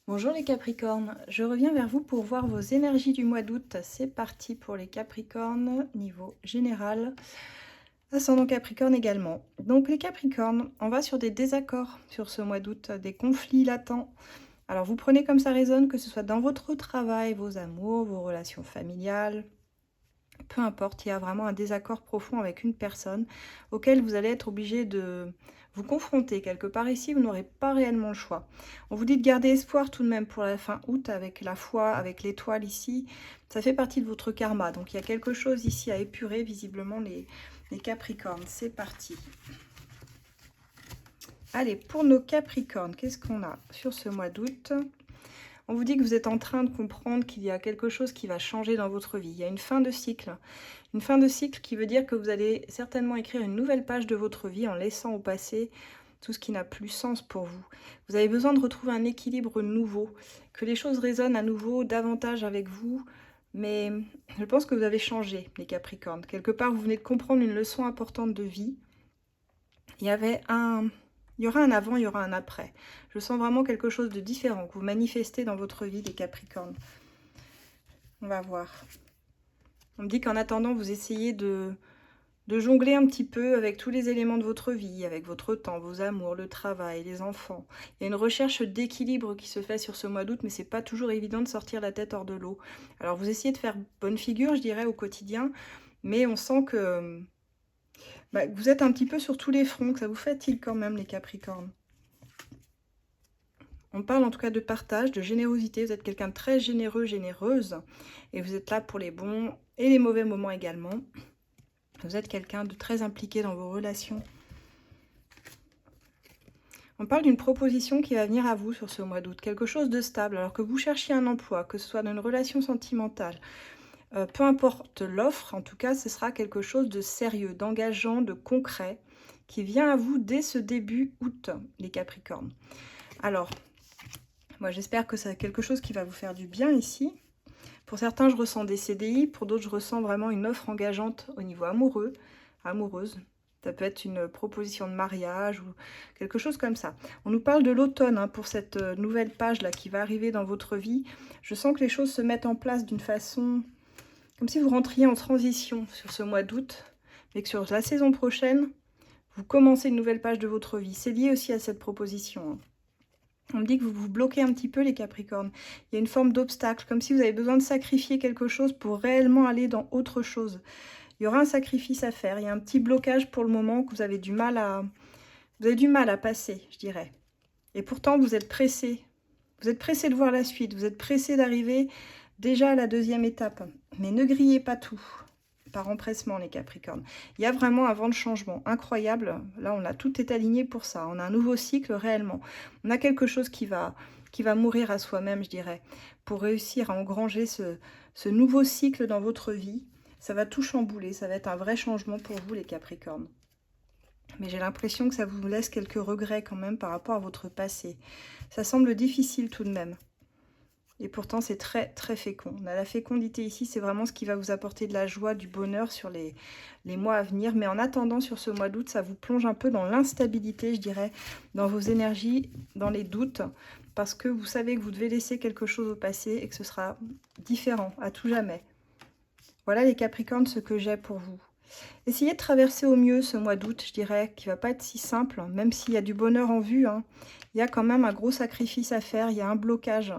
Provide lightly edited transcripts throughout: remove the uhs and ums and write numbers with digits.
Bonjour les Capricornes, je reviens vers vous pour voir vos énergies du mois d'août. C'est parti pour les Capricornes, niveau général. Ascendant Capricorne également. Donc les Capricornes, on va sur des désaccords sur ce mois d'août, des conflits latents. Alors vous prenez comme ça résonne, que ce soit dans votre travail, vos amours, vos relations familiales, peu importe, il y a vraiment un désaccord profond avec une personne auquel vous allez être obligé de vous confronter. Quelque part ici, vous n'aurez pas réellement le choix. On vous dit de garder espoir tout de même pour la fin août avec la foi, avec l'étoile ici. Ça fait partie de votre karma. Donc il y a quelque chose ici à épurer visiblement les Capricornes. C'est parti. Allez, pour nos Capricornes, qu'est-ce qu'on a sur ce mois d'août ? On vous dit que vous êtes en train de comprendre qu'il y a quelque chose qui va changer dans votre vie. Il y a une fin de cycle. Une fin de cycle qui veut dire que vous allez certainement écrire une nouvelle page de votre vie en laissant au passé tout ce qui n'a plus sens pour vous. Vous avez besoin de retrouver un équilibre nouveau, que les choses résonnent à nouveau davantage avec vous. Mais je pense que vous avez changé, les Capricornes. Quelque part, vous venez de comprendre une leçon importante de vie. Il y aura un avant, il y aura un après. Je sens vraiment quelque chose de différent que vous manifestez dans votre vie, les Capricornes. On va voir. On me dit qu'en attendant, vous essayez de jongler un petit peu avec tous les éléments de votre vie, avec votre temps, vos amours, le travail, les enfants. Il y a une recherche d'équilibre qui se fait sur ce mois d'août, mais c'est pas toujours évident de sortir la tête hors de l'eau. Alors vous essayez de faire bonne figure, je dirais, au quotidien, mais on sent que vous êtes un petit peu sur tous les fronts, que ça vous fatigue quand même, les Capricornes. On parle en tout cas de partage, de générosité. Vous êtes quelqu'un de très généreux, généreuse. Et vous êtes là pour les bons et les mauvais moments également. Vous êtes quelqu'un de très impliqué dans vos relations. On parle d'une proposition qui va venir à vous sur ce mois d'août. Quelque chose de stable. Alors que vous cherchiez un emploi, que ce soit dans une relation sentimentale. Peu importe l'offre, en tout cas, ce sera quelque chose de sérieux, d'engageant, de concret, qui vient à vous dès ce début août, les Capricornes. Alors, moi, j'espère que c'est quelque chose qui va vous faire du bien ici. Pour certains, je ressens des CDI. Pour d'autres, je ressens vraiment une offre engageante au niveau amoureux, amoureuse. Ça peut être une proposition de mariage ou quelque chose comme ça. On nous parle de l'automne pour cette nouvelle page là qui va arriver dans votre vie. Je sens que les choses se mettent en place d'une façon comme si vous rentriez en transition sur ce mois d'août. Mais que sur la saison prochaine, vous commencez une nouvelle page de votre vie. C'est lié aussi à cette proposition. On me dit que vous vous bloquez un petit peu, les Capricornes. Il y a une forme d'obstacle, comme si vous avez besoin de sacrifier quelque chose pour réellement aller dans autre chose. Il y aura un sacrifice à faire. Il y a un petit blocage pour le moment que vous avez du mal à... Vous avez du mal à passer, je dirais. Et pourtant, vous êtes pressé. Vous êtes pressé de voir la suite. Vous êtes pressé d'arriver déjà à la deuxième étape. Mais ne grillez pas tout par empressement, les Capricornes. Il y a vraiment un vent de changement incroyable. Là, on a tout est aligné pour ça. On a un nouveau cycle réellement. On a quelque chose qui va mourir à soi-même, je dirais, pour réussir à engranger ce nouveau cycle dans votre vie. Ça va tout chambouler. Ça va être un vrai changement pour vous, les Capricornes. Mais j'ai l'impression que ça vous laisse quelques regrets quand même par rapport à votre passé. Ça semble difficile tout de même. Et pourtant, c'est très, très fécond. On a la fécondité ici, c'est vraiment ce qui va vous apporter de la joie, du bonheur sur les mois à venir. Mais en attendant, sur ce mois d'août, ça vous plonge un peu dans l'instabilité, je dirais, dans vos énergies, dans les doutes, parce que vous savez que vous devez laisser quelque chose au passé et que ce sera différent à tout jamais. Voilà les Capricornes, ce que j'ai pour vous. Essayez de traverser au mieux ce mois d'août, je dirais, qui ne va pas être si simple, même s'il y a du bonheur en vue. Il y a quand même un gros sacrifice à faire, il y a un blocage.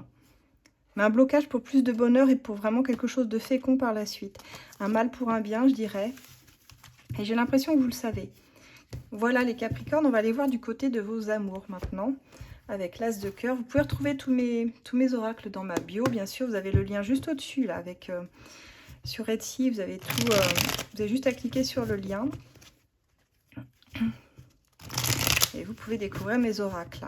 Mais un blocage pour plus de bonheur et pour vraiment quelque chose de fécond par la suite. Un mal pour un bien, je dirais. Et j'ai l'impression que vous le savez. Voilà les Capricornes, on va aller voir du côté de vos amours maintenant. Avec l'As de cœur. Vous pouvez retrouver tous mes oracles dans ma bio. Bien sûr, vous avez le lien juste au-dessus, là, avec... sur Etsy, vous avez tout... vous avez juste à cliquer sur le lien. Et vous pouvez découvrir mes oracles.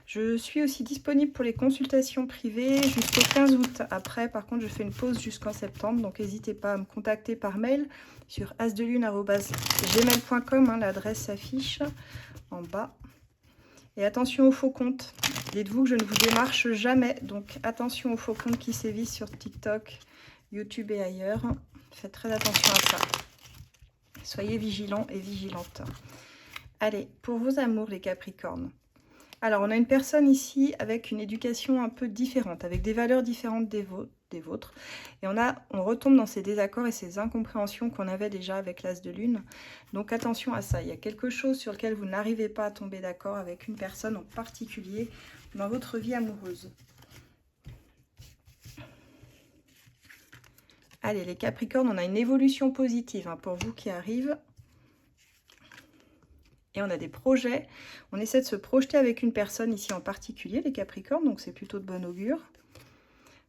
Je suis aussi disponible pour les consultations privées jusqu'au 15 août. Après, par contre, je fais une pause jusqu'en septembre. Donc, n'hésitez pas à me contacter par mail sur asdelune@gmail.com. L'adresse s'affiche en bas. Et attention aux faux comptes. Dites-vous que je ne vous démarche jamais. Donc, attention aux faux comptes qui sévissent sur TikTok, YouTube et ailleurs. Faites très attention à ça. Soyez vigilants et vigilantes. Allez, pour vos amours, les Capricornes. Alors, on a une personne ici avec une éducation un peu différente, avec des valeurs différentes des vôtres. Et on retombe dans ces désaccords et ces incompréhensions qu'on avait déjà avec l'As de Lune. Donc, attention à ça. Il y a quelque chose sur lequel vous n'arrivez pas à tomber d'accord avec une personne en particulier dans votre vie amoureuse. Allez, les Capricornes, on a une évolution positive hein, pour vous qui arrive. Et on a des projets. On essaie de se projeter avec une personne ici en particulier, les Capricornes, donc c'est plutôt de bon augure.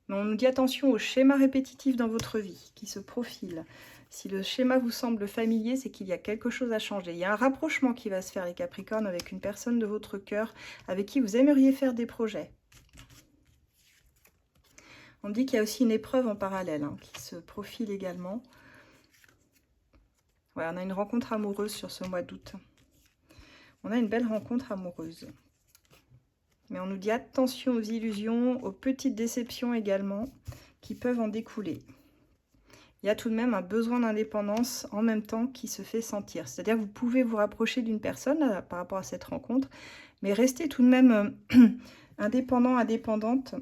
Mais on nous dit attention aux schémas répétitifs dans votre vie qui se profilent. Si le schéma vous semble familier, c'est qu'il y a quelque chose à changer. Il y a un rapprochement qui va se faire, les Capricornes, avec une personne de votre cœur, avec qui vous aimeriez faire des projets. On dit qu'il y a aussi une épreuve en parallèle hein, qui se profile également. Ouais, on a une rencontre amoureuse sur ce mois d'août. On a une belle rencontre amoureuse. Mais on nous dit attention aux illusions, aux petites déceptions également, qui peuvent en découler. Il y a tout de même un besoin d'indépendance en même temps qui se fait sentir. C'est-à-dire que vous pouvez vous rapprocher d'une personne là, par rapport à cette rencontre, mais restez tout de même indépendant, indépendante.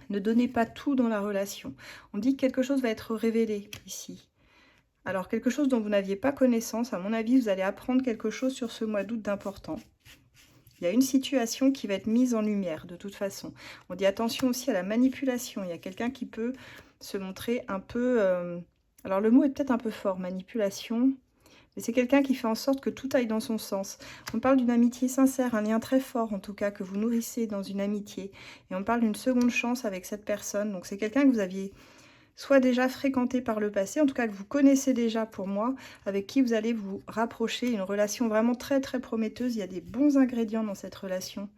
Ne donnez pas tout dans la relation. On dit que quelque chose va être révélé ici. Alors, quelque chose dont vous n'aviez pas connaissance, à mon avis, vous allez apprendre quelque chose sur ce mois d'août d'important. Il y a une situation qui va être mise en lumière, de toute façon. On dit attention aussi à la manipulation. Il y a quelqu'un qui peut se montrer un peu... Alors, le mot est peut-être un peu fort, manipulation. Mais c'est quelqu'un qui fait en sorte que tout aille dans son sens. On parle d'une amitié sincère, un lien très fort, en tout cas, que vous nourrissez dans une amitié. Et on parle d'une seconde chance avec cette personne. Donc, c'est quelqu'un que vous aviez... soit déjà fréquenté par le passé, en tout cas que vous connaissez déjà pour moi, avec qui vous allez vous rapprocher, une relation vraiment très très prometteuse. Il y a des bons ingrédients dans cette relation.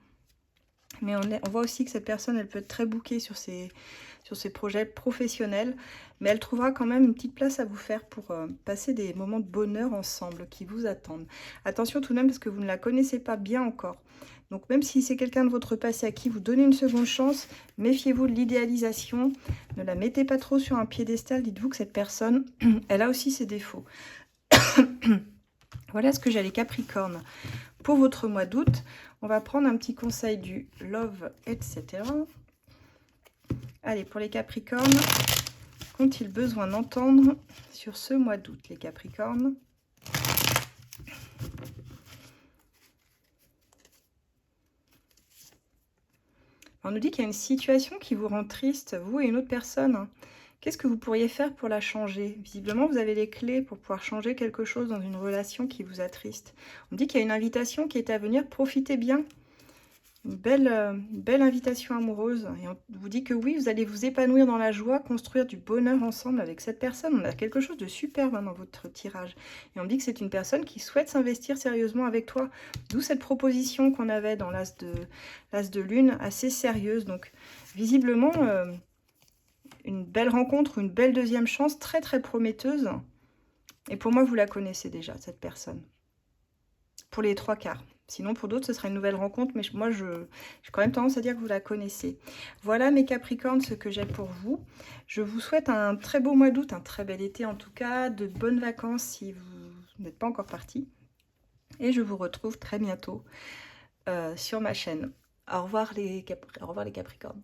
Mais on voit aussi que cette personne, elle peut être très bouquée sur ses projets professionnels, mais elle trouvera quand même une petite place à vous faire pour passer des moments de bonheur ensemble qui vous attendent. Attention tout de même parce que vous ne la connaissez pas bien encore. Donc même si c'est quelqu'un de votre passé à qui vous donnez une seconde chance, méfiez-vous de l'idéalisation. Ne la mettez pas trop sur un piédestal. Dites-vous que cette personne, elle a aussi ses défauts. Voilà ce que j'ai les Capricornes. Pour votre mois d'août, on va prendre un petit conseil du love, etc. Allez, pour les Capricornes, qu'ont-ils besoin d'entendre sur ce mois d'août, les Capricornes? On nous dit qu'il y a une situation qui vous rend triste, vous et une autre personne. Qu'est-ce que vous pourriez faire pour la changer? Visiblement, vous avez les clés pour pouvoir changer quelque chose dans une relation qui vous attriste. On dit qu'il y a une invitation qui est à venir, profitez bien. Une belle invitation amoureuse. Et on vous dit que oui, vous allez vous épanouir dans la joie, construire du bonheur ensemble avec cette personne. On a quelque chose de superbe dans votre tirage. Et on dit que c'est une personne qui souhaite s'investir sérieusement avec toi. D'où cette proposition qu'on avait dans l'As de Lune, assez sérieuse. Donc, visiblement, une belle rencontre, une belle deuxième chance, très très prometteuse. Et pour moi, vous la connaissez déjà, cette personne. Pour les 3/4. Sinon, pour d'autres, ce sera une nouvelle rencontre. Mais moi, j'ai quand même tendance à dire que vous la connaissez. Voilà, mes Capricornes, ce que j'ai pour vous. Je vous souhaite un très beau mois d'août, un très bel été en tout cas. De bonnes vacances si vous n'êtes pas encore partis. Et je vous retrouve très bientôt sur ma chaîne. Au revoir les Capricornes.